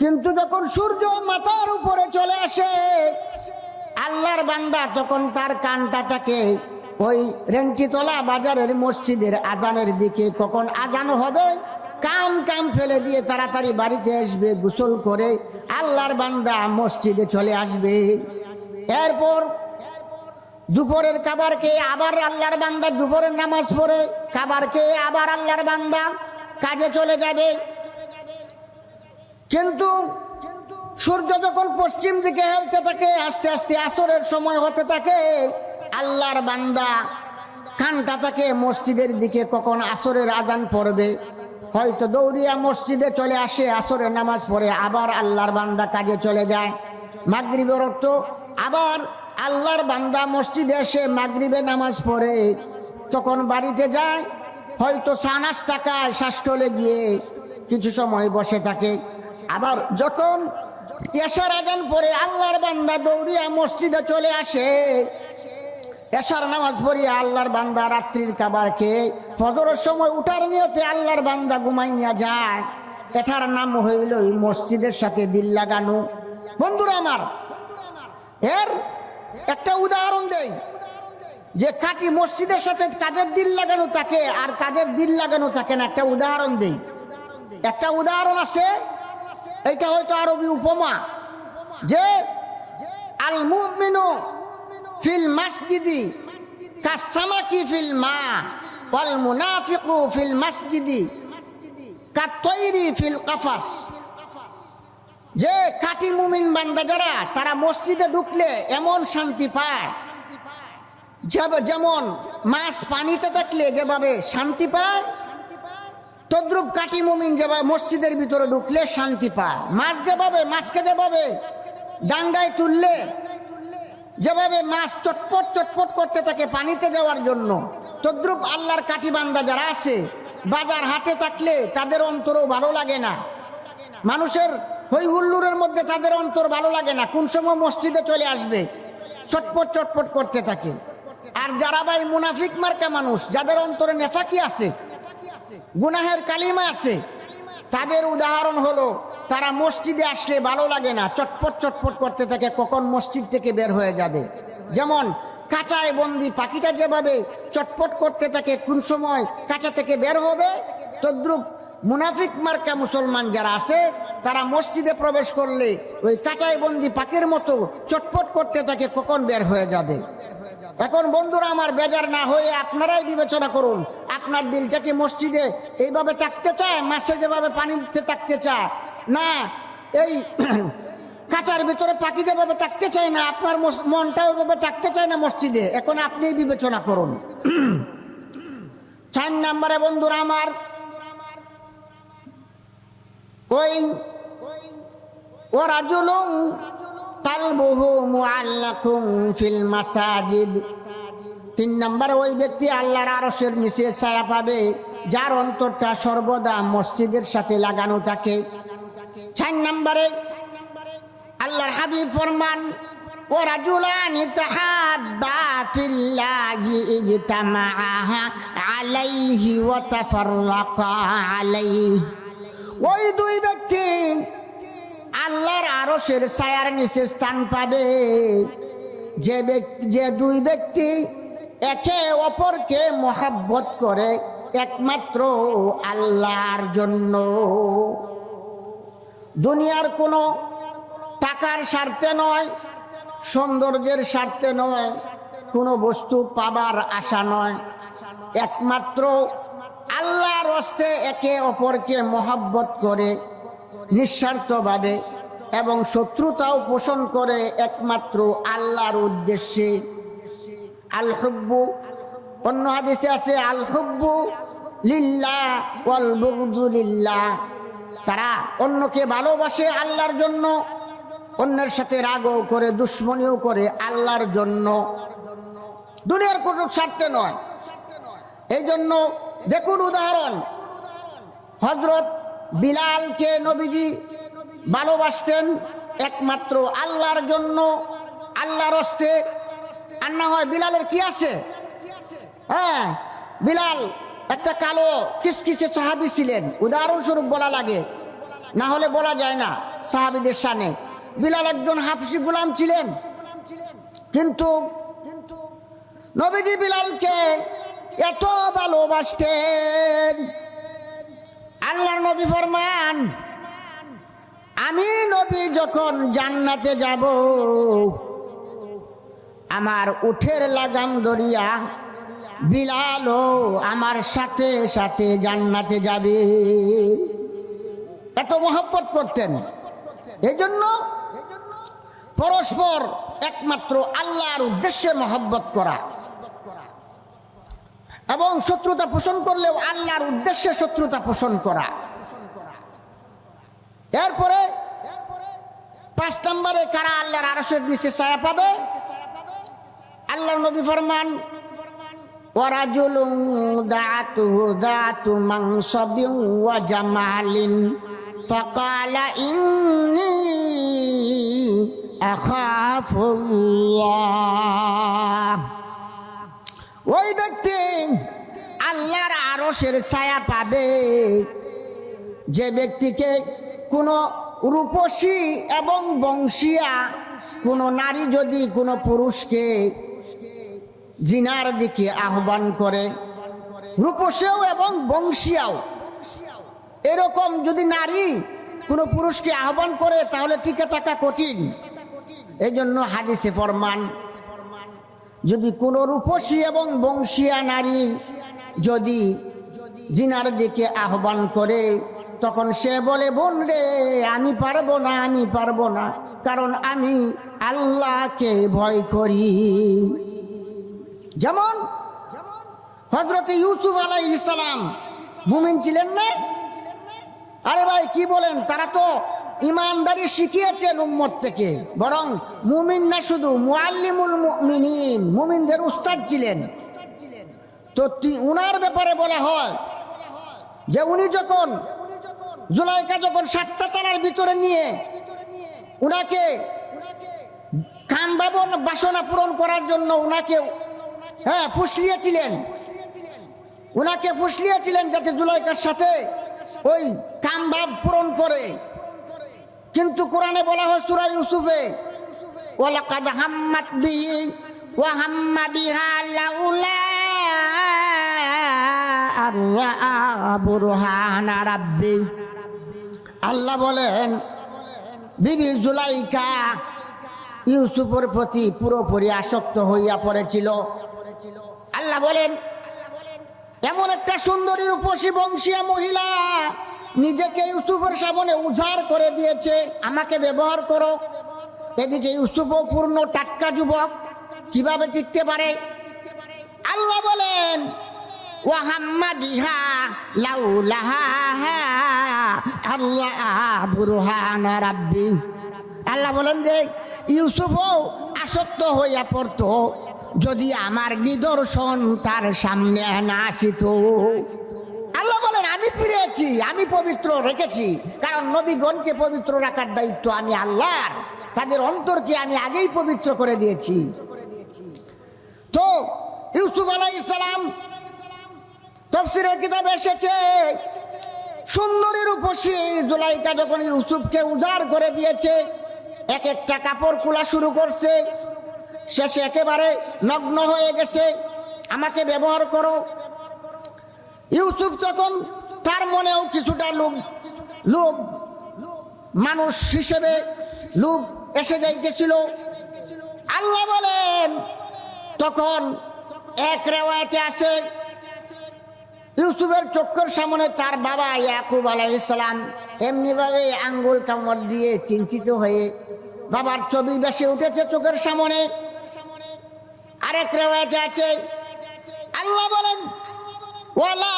কিন্তু যখন সূর্য মাথার উপরে চলে আসে আল্লাহর বান্দা তখন তার কানটা থাকে ওই রেংটিতলা বাজারের মসজিদের আজানের দিকে। কখন আজান হবে কাম ফেলে দিয়ে তাড়াতাড়ি বাড়িতে আসবে, গোসল করে আল্লাহর বান্দা মসজিদে চলে আসবে। এরপর দুপুরের খাবার খেয়ে আবার আল্লাহর বান্দা দুপুরের নামাজ পড়ে খাবার খেয়ে আবার আল্লাহর বান্দা কাজে চলে যাবে। কিন্তু সূর্য যখন পশ্চিম দিকে হেলতে থাকে আস্তে আস্তে আসরের সময় হতে থাকে, আল্লাহর বান্দা কানটা থাকে মসজিদের দিকে কখন আসরের আজান পড়বে। হয়তো দৌড়িয়া মসজিদে চলে আসে, আসরের নামাজ পড়ে আবার আল্লাহর বান্দা কাজে চলে যায়। মাগরিবের অর্থ আবার আল্লাহর বান্দা মসজিদে এসে মাগরিবে নামাজ পড়ে তখন বাড়িতে যায়, হয়তো চা নাস্তা খায়, শ্বাসটলে গিয়ে কিছু সময় বসে থাকে। আবার যখন এশার আজান পড়ে আল্লাহর বান্দা দৌড়িয়া মসজিদে চলে আসে, এশার নামাজ পড়িয়া আল্লাহর বান্দা রাত্রির খাবার খেয়ে ফজরের সময় উঠার নিয়তে আল্লাহর বান্দা ঘুমাইয়া যায়। এটার নাম হইল মসজিদের সাথে দিল লাগানো। বন্ধুরা আমার, এর একটা উদাহরণ দেই যে কাটি মসজিদের সাথে কাদের দিল লাগানো থাকে আর কাদের দিল লাগানো থাকে না। একটা উদাহরণ দেই, একটা উদাহরণ আছে, এটা হয়তো আরবি উপমা, যে আল মুমিনু ফিল মাসজিদি কাসামাকি ফিল মা ওয়াল মুনাফিকু ফিল মাসজিদি কাতয়রি ফিল কাফাস। যে কাটি মুমিন বান্দা যারা তারা মসজিদে ঢুকলে এমন শান্তি পায়, যেমন মাছ পানিতে থাকলে যেভাবে শান্তি পায়, তদ্রুপ কাটি মুমিন যেভাবে মসজিদের ভিতরে ঢুকলে শান্তি পায়। মাছ যেভাবে মাছকে যেভাবে ডাঙ্গায় তুললে যেভাবে মাছ চটপট চটপট করতে থাকে পানিতে যাওয়ার জন্য, তদ্রুপ আল্লাহর কাটি বান্দা যারা আছে বাজার হাটে থাকলে তাদের অন্তরও ভালো লাগে না, মানুষের হই হুল্লুরের মধ্যে তাদের অন্তর ভালো লাগে না। কোন সময় মসজিদে চলে আসবে চটপট চটপট করতে থাকে। আর যারা ভাই মুনাফিক মার্কা মানুষ, যাদের অন্তরে নেফাকি আছে, গুনাহের কালিমা আছে, তাদের উদাহরণ হলো তারা মসজিদে আসলে ভালো লাগে না, চটপট চটপট করতে থাকে কখন মসজিদ থেকে বের হয়ে যাবে। যেমন কাঁচায় বন্দি পাখিটা যেভাবে চটপট করতে থাকে কোন সময় কাঁচা থেকে বের হবে, তদ্রুপ মুনাফিক মার্কা মুসলমান যারা আছে তারা মসজিদে প্রবেশ করলে ওই কাঁচায় বন্দি পাখির মতো চটপট করতে থাকে কখন বের হয়ে যাবে। এখন বন্ধুরা আমার, বেজার না হয়ে আপনারাই বিবেচনা করুন, আপনার দিলটা কি মসজিদে এইভাবে থাকতে চায়, মাছে যেভাবে পানিতে থাকতে চায় না, এই কাঁচার ভিতরে পাখি যেভাবে থাকতে চায় না, আপনার মনটাও ওইভাবে থাকতে চায় না মসজিদে? এখন আপনি বিবেচনা করুন। 4 নম্বরে বন্ধুরা আমার, ওই রাজুলুন কালবুহু মুআল্লাকুন ফিল মাসাজিদ। 3 নম্বরে ওই ব্যক্তি আল্লাহর আরশের নিচে ছায়া পাবে যার অন্তরটা সর্বদা মসজিদের সাথে লাগানো থাকে। 4 নম্বরে আল্লাহর হাবিব ফরমান, ও রাজুলানি তাহাব্বা ফিল্লাহি ইজতামাআ আলাইহি ওয়া তাফাররাকা আলাইহি। ওই 2 ব্যক্তি আল্লাহর আরশের ছায়ার নিচে স্থান পাবে যে 2 ব্যক্তি একে অপরকে মহব্বত করে একমাত্র আল্লাহর জন্য। দুনিয়ার কোনো টাকার স্বার্থে নয়, সৌন্দর্যের স্বার্থে নয়, কোনো বস্তু পাবার আশা নয়, একমাত্র আল্লাহর হস্তে একে অপরকে মহব্বত করে নিঃস্বার্থভাবে এবং শত্রুতাও পোষণ করে একমাত্র আল্লাহর উদ্দেশ্যে। আল হুব্বু, অন্য হাদিসে আছে আল হুব্বু লিল্লাহ ওয়াল বুগদু লিল্লাহ। তারা অন্যকে ভালোবাসে আল্লাহর জন্য, অন্যের সাথে রাগও করে দুশ্মনীও করে আল্লাহর জন্য, দুনিয়ার কোনো স্বার্থে নয়। এই জন্য দেখুন উদাহরণ, হযরত বিলালকে নবীজি ভালোবাসতেন একমাত্র আল্লাহর জন্য, আল্লাহর হস্তে। আর না হয় বিলালের কি আছে? হ্যাঁ, বিলাল একটা কালো কিসকিসে সাহাবী ছিলেন, উদাহরণস্বরূপ বলা লাগে, না হলে বলা যায় না। সাহাবীদের শানে। বিলাল একজন হাফসি গোলাম ছিলেন, কিন্তু নবীজি বিলালকে এত ভালোবাসতেন। আল্লাহর নবী ফরমান, আমি নবী যখন জান্নাতে যাব, আমার উঠের লাগাম ধরিয়া বিলালও আমার সাথে সাথে জান্নাতে যাবে। এত মহব্বত করতেন। এই জন্য পরস্পর একমাত্র আল্লাহর উদ্দেশ্যে মহব্বত করা, এবং শত্রুতা পোষণ করলেও আল্লাহর উদ্দেশ্যে শত্রুতা পোষণ করা। এরপরে 5 নম্বরে কারা আল্লাহর আরশের নিচে ছায়া পাবে? আল্লাহর নবী ফরমান, ওয়ারাজুলুন দাতুহু দাতু মানসাবিন ওয়া জামালিন ফাকালা ইন্নী আখাফুল্লাহ। ওই ব্যক্তি আল্লাহর আরশের ছায়া পাবে যে ব্যক্তিকে কোনো রূপসী এবং বংশিয়া কোনো নারী যদি কোনো পুরুষকে জিনার দিকে আহ্বান করে, রূপসেও এবং বংশিয়াও, এরকম যদি নারী কোনো পুরুষকে আহ্বান করে তাহলে টিকে থাকা কঠিন। এই জন্য হাদিসে ফরমান, যদি কোনো রূপসী এবং বংশিয়া নারী যদি জিনার দিকে আহ্বান করে, তখন সে বলে, বোন রে আমি পারবো না, আমি পারবো না, কারণ আমি আল্লাহকে ভয় করি। যেমন হযরত ইউসুফ আলাইহিস সালাম মুমিন ছিলেন না? আরে ভাই কি বলেন, তারা তো ইমানদারি শিখিয়েছেন উম্মত থেকে, বরং মুমিন না শুধু মুআল্লিমুল মুমিনিন, মুমিনদের উস্তাদ ছিলেন। তো উনার ব্যাপারে বলা হয় যে উনি যখন জুলাইখা যখন 7টা তালার ভিতরে নিয়ে উনাকে কাম বাসনা পূরণ করার জন্য উনাকে ফুসলিয়েছিলেন, উনাকে ফুসলিয়েছিলেন যাতে জুলাইখার সাথে ওই কামভাব পূরণ করে। কিন্তু কোরআনে বলা হয় সূরা ইউসুফে, ওয়ালাকাদ হাম্মাত বিহি ওয়া হাম্মা বিহা লাউলা আরআ বুরহানা রাব্বি। আল্লাহ বলেন বিবি জুলাইখা ইউসুফের প্রতি পুরোপুরি আসক্ত হইয়া পড়েছিল। আল্লাহ বলেন এমন একটা সুন্দরী রূপসী বংশীয় মহিলা নিজেকে ইউসুফের সামনে উজাড় করে দিয়েছে, আমাকে ব্যবহার করো। এদিকে ইউসুফও পূর্ণ টাটকা যুবক, কিভাবে টিকতে পারে? আল্লাহ বলেন ওয়াহাম্মা বিহা লাউলাহা আল্লাহ বুরহানা রাব্বি। আল্লাহ বলেন যে ইউসুফও আসক্ত হইয়া পড়তো যদি আমার নিদর্শন তার সামনে না আসিত। আল্লাহ বলেন আমি ফিরেছি, আমি পবিত্র রেখেছি, কারণ নবীগণকে পবিত্র রাখার দায়িত্ব আমি আল্লাহর, তাদের অন্তরকে আমি আগেই পবিত্র করে দিয়েছি। তো ইউসুফ আলাইহিস সালাম তাফসীরের কিতাবে এসেছে, সুন্দরী রূপসী জুলাইখা যখন ইউসুফকে উজাড় করে দিয়েছে, এক একটা কাপড় খোলা শুরু করছে, শেষে একেবারে নগ্ন হয়ে গেছে, আমাকে ব্যবহার করো। ইউসুফ তখন তার মনেও কিছুটা লোভ মানুষ হিসেবে লোভ এসে যাইতেছিল। আল্লাহ বলেন তখন এক রিওয়ায়াতে আছে ইউসুফের চোখের সামনে তার বাবা ইয়াকুব আলাইহিস সালাম এমনিভাবে আঙ্গুল কামড় দিয়ে চিন্তিত হয়ে বাবার ছবি ভেসে উঠেছে চোখের সামনে। আরেক রিওয়ায়াতে আছে আল্লাহ বলেন ওয়ালা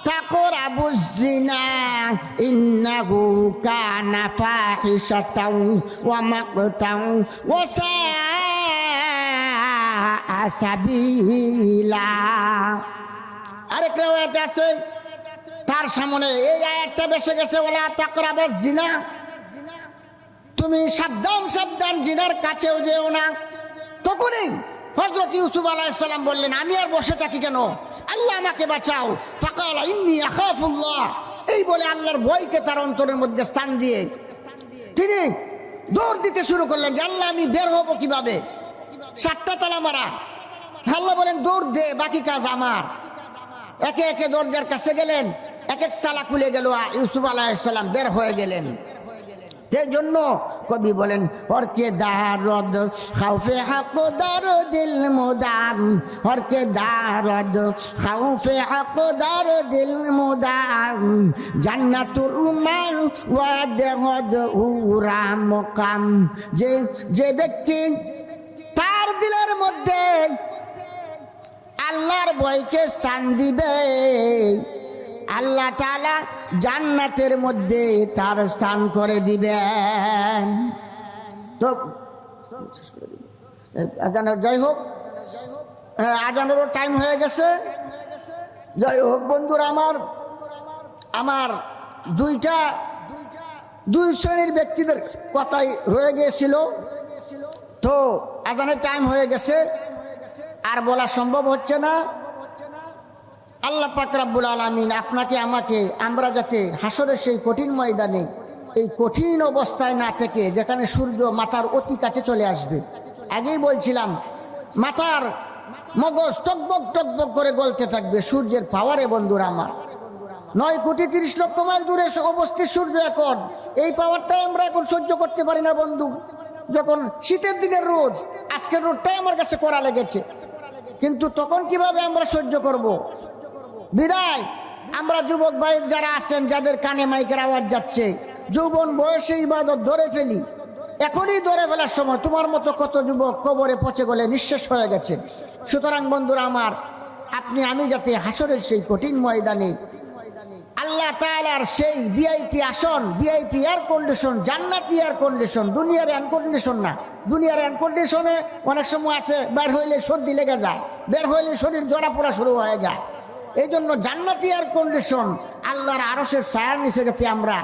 তাকরাবুজ জিনা ইন্নাহু কানা ফাহিশাতাও ওয়া মাকতাও ওয়া সাআ সাবিলা। আরেক রিওয়ায়াতে আছে তার সামনে এই আয়াতটা ভেসে গেছে, ওয়ালা তাকরাবুজ জিনা, তুমি সাবধান সাবধান জিনার কাছেও যেও না। তখনই হযরত ইউসুফ আলাইহিস সালাম বললেন আমি আর বসে থাকি কেন, আল্লাহ আমাকে বাঁচাও। ফাকালা ইন্নী আখাফুল্লাহ, এই বলে আল্লাহর ভয়কে তার অন্তরের মধ্যে স্থান দিয়ে তিনি দৌড় দিতে শুরু করলেন যে আল্লাহ আমি বের হব কিভাবে, 7টা তালা মারা। আল্লাহ বলেন দৌড় দে, বাকি কাজ আমার। একে একে দরজার কাছে গেলেন, এক এক তালা খুলে গেল, ইউসুফ আলাইহিস সালাম বের হয়ে গেলেন। সেই জন্য কবি বলেন হরকে দারদ খাউফে হাকদার দিল মুদাম, হরকে দারদ খাউফে হাকদার দিল মুদাম, জান্নাতুল মান ওয়াদহদ উরা মুকাম। যে ব্যক্তি তার দিলের মধ্যে আল্লাহর ভয়কে স্থান দিবে, আল্লাহ তাআলা জান্নাতের মধ্যে তার স্থান করে দিবেন। তো আজানের যাই হোক, আজানেরও টাইম হয়ে গেছে। যাই হোক বন্ধুরা, আমার দুই শ্রেণীর ব্যক্তিদের কথাই রয়ে গিয়েছিল। তো আজানের টাইম হয়ে গেছে, আর বলা সম্ভব হচ্ছে না। আল্লাহ পাক রব্বুল আলামিন আপনাকে আমাকে, আমরা যাতে হাসরের সেই কঠিন ময়দানে এই কঠিন অবস্থায় না থেকে, যেখানে সূর্য মাথার অতি কাছে চলে আসবে, আগেই বলছিলাম মাথার মগজ টকবক টকবক করে গলতে থাকবে সূর্যের পাওয়ারে। বন্ধুরা আমার, 9,30,00,000 মাইল দূরে অবস্থিত সূর্য এখন, এই পাওয়ারটাই আমরা এখন সহ্য করতে পারি না বন্ধু। যখন শীতের দিনের রোদ, আজকের রোদটাই আমার কাছে কড়া লেগেছে, কিন্তু তখন কিভাবে আমরা সহ্য করব? বিদায় আমরা যুবক ভাই যারা আছেন, যাদের কানে মাইকের আওয়াজ যাচ্ছে, যৌবন বয়সে ইবাদত ধরে ফেলি, এখনই ধরে ফেলার সময়। তোমার মতো কত যুবক কবরে পচে গলে নিঃশেষ হয়ে গেছে। সুতরাং বন্ধুরা আমার, আপনি আমি যাতে হাসরের সেই কঠিন ময়দানে আল্লাহ তাআলার সেই ভিআইপি আসন, ভিআইপি এয়ার কন্ডিশন, জান্নাতি এয়ার কন্ডিশন, দুনিয়ার এয়ার কন্ডিশন না। দুনিয়ার এয়ার কন্ডিশনে অনেক সময় আছে বের হইলে সর্দি লেগে যায়, বের হইলে শরীর জ্বরা পোড়া শুরু হয়ে যায়। এই জন্য জান্নাতি এয়ার কন্ডিশন, আল্লাহর আরশের ছায়ার নিচে যাতে আমরা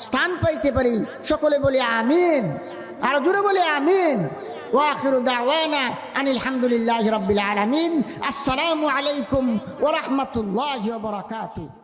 স্থান পাইতে পারি, সকলে বলি আমিন। আর জুড়ে বলি আমিন। ওয়া আখিরু দাওয়ানা আনিল হামদুলিল্লাহি রাব্বিল আলামিন। আসসালামু আলাইকুম ওয়া রাহমাতুল্লাহি ওয়া বারাকাতুহু।